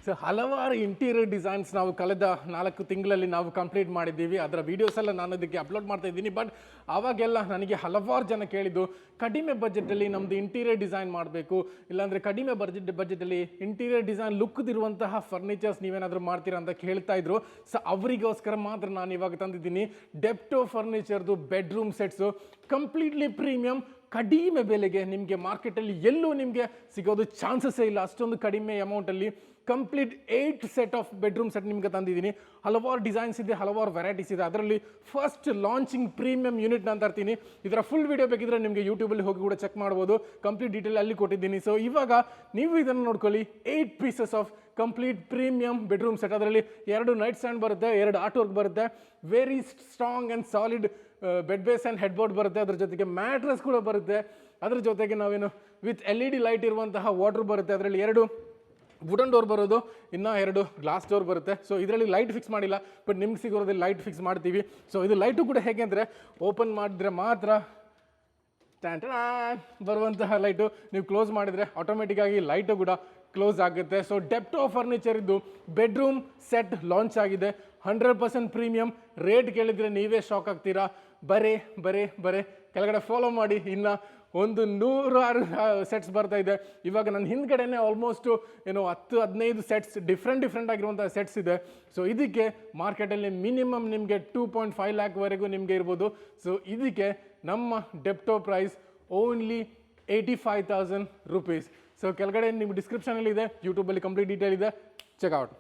So ಹಲವಾರು interior designs ನಾವು ಕಳೆದ 4 ತಿಂಗಳಲ್ಲಿ ನಾವು ಕಂಪ್ಲೀಟ್ ಮಾಡಿದ್ದೀವಿ. ಅದರ ವೀಡಿಯೋಸ್ ಎಲ್ಲ ನಾನು ಅದಕ್ಕೆ ಅಪ್ಲೋಡ್ ಮಾಡ್ತಾ ಇದ್ದೀನಿ. ಬಟ್ ಆವಾಗೆಲ್ಲ ನನಗೆ ಹಲವಾರು ಜನ ಕೇಳಿದ್ದು, ಕಡಿಮೆ ಬಜೆಟಲ್ಲಿ ನಮ್ಮದು ಇಂಟೀರಿಯರ್ ಡಿಸೈನ್ ಮಾಡಬೇಕು, ಇಲ್ಲಾಂದರೆ ಕಡಿಮೆ ಬಜೆಟಲ್ಲಿ ಇಂಟೀರಿಯರ್ ಡಿಸೈನ್ ಲುಕ್ದಿರುವಂತಹ ಫರ್ನಿಚರ್ಸ್ ನೀವೇನಾದರೂ ಮಾಡ್ತೀರಾ ಅಂತ ಕೇಳ್ತಾ ಇದ್ರು. ಸೊ ಅವರಿಗೋಸ್ಕರ ಮಾತ್ರ ನಾನು ಇವಾಗ ತಂದಿದ್ದೀನಿ ಡೆಪ್ಟೋ ಫರ್ನಿಚರ್ದು ಬೆಡ್ರೂಮ್ ಸೆಟ್ಸು, ಕಂಪ್ಲೀಟ್ಲಿ ಪ್ರೀಮಿಯಂ, ಕಡಿಮೆ ಬೆಲೆಗೆ. ನಿಮಗೆ ಮಾರ್ಕೆಟಲ್ಲಿ ಎಲ್ಲೂ ನಿಮಗೆ ಸಿಗೋದು ಚಾನ್ಸಸ್ಸೇ ಇಲ್ಲ, ಅಷ್ಟೊಂದು ಕಡಿಮೆ ಅಮೌಂಟಲ್ಲಿ complete 8 set of bedroom set ನಿಮಗೆ ತಂದಿದ್ದೀನಿ. ಹಲವಾರು ಡಿಸೈನ್ಸ್ ಇದೆ, ಹಲವಾರು ವೆರೈಟೀಸ್ ಇದೆ. ಅದರಲ್ಲಿ ಫಸ್ಟ್ ಲಾಂಚಿಂಗ್ ಪ್ರೀಮಿಯಂ ಯೂನಿಟ್ ನಾನು ತರ್ತೀನಿ. ಇದರ ಫುಲ್ ವಿಡಿಯೋ ಬೇಕಿದ್ರೆ ನಿಮಗೆ ಯೂಟ್ಯೂಬಲ್ಲಿ ಹೋಗಿ ಕೂಡ ಚೆಕ್ ಮಾಡ್ಬೋದು, ಕಂಪ್ಲೀಟ್ ಡೀಟೇಲ್ ಅಲ್ಲಿ ಕೊಟ್ಟಿದ್ದೀನಿ. ಸೊ ಇವಾಗ ನೀವು ಇದನ್ನು ನೋಡ್ಕೊಳ್ಳಿ, 8 pieces of complete premium bedroom set. ಅದರಲ್ಲಿ 2 ನೈಟ್ ಸ್ಟ್ಯಾಂಡ್ ಬರುತ್ತೆ, 2 ಆರ್ಟ್ ವರ್ಕ್ ಬರುತ್ತೆ, very strong and solid bed base and head board ಬರುತ್ತೆ. ಅದ್ರ ಜೊತೆಗೆ ಮ್ಯಾಟ್ರೆಸ್ ಕೂಡ ಬರುತ್ತೆ. ಅದ್ರ ಜೊತೆಗೆ ನಾವೇನು ವಿತ್ LED ಲೈಟ್ ಇರುವಂತಹ ವಾಟರ್ ಬರುತ್ತೆ. ಅದರಲ್ಲಿ 2 ವುಡನ್ ಡೋರ್ ಬರೋದು, ಇನ್ನೂ 2 ಗ್ಲಾಸ್ ಡೋರ್ ಬರುತ್ತೆ. ಸೊ ಇದರಲ್ಲಿ ಲೈಟ್ ಫಿಕ್ಸ್ ಮಾಡಿಲ್ಲ, ಬಟ್ ನಿಮ್ಗೆ ಸಿಗೋದ್ರಲ್ಲಿ ಲೈಟ್ ಫಿಕ್ಸ್ ಮಾಡ್ತೀವಿ. ಸೊ ಇದು ಲೈಟು ಕೂಡ ಹೇಗೆ ಅಂದರೆ, ಓಪನ್ ಮಾಡಿದ್ರೆ ಮಾತ್ರ ಸ್ಟ್ಯಾಂಡ್ ಬರುವಂತಹ ಲೈಟು, ನೀವು ಕ್ಲೋಸ್ ಮಾಡಿದರೆ ಆಟೋಮೆಟಿಕ್ಕಾಗಿ ಲೈಟು ಕೂಡ ಕ್ಲೋಸ್ ಆಗುತ್ತೆ. ಸೊ ಡೆಪ್ಟೋ ಫರ್ನಿಚರ್ ಇದು ಬೆಡ್ರೂಮ್ ಸೆಟ್ ಲಾಂಚ್ ಆಗಿದೆ, 100% ಪ್ರೀಮಿಯಂ. ರೇಟ್ ಕೇಳಿದರೆ ನೀವೇ ಶಾಕ್ ಆಗ್ತೀರಾ. ಬರೇ ಕೆಳಗಡೆ ಫಾಲೋ ಮಾಡಿ, ಇನ್ನು 100 ಸೆಟ್ಸ್ ಬರ್ತಾ ಇದೆ. ಇವಾಗ ನನ್ನ ಹಿಂದ್ಗಡೆನೇ ಆಲ್ಮೋಸ್ಟು 10-15 ಸೆಟ್ಸ್ ಡಿಫ್ರೆಂಟ್ ಆಗಿರುವಂಥ ಸೆಟ್ಸ್ ಇದೆ. ಸೊ ಇದಕ್ಕೆ ಮಾರ್ಕೆಟಲ್ಲಿ ಮಿನಿಮಮ್ ನಿಮಗೆ 2.5 ಲ್ಯಾಕ್ವರೆಗೂ ನಿಮಗೆ ಇರ್ಬೋದು. ಸೊ ಇದಕ್ಕೆ ನಮ್ಮ ಡೆಪ್ಟೋ ಪ್ರೈಸ್ ಓನ್ಲಿ 85,000 ರುಪೀಸ್. ಸೊ ಕೆಳಗಡೆ ನಿಮ್ಮ ಡಿಸ್ಕ್ರಿಪ್ಷನಲ್ಲಿ ಇದೆ, ಯೂಟ್ಯೂಬಲ್ಲಿ ಕಂಪ್ಲೀಟ್ ಡೀಟೇಲ್ ಇದೆ, ಚೆಕ್ಔಟ್.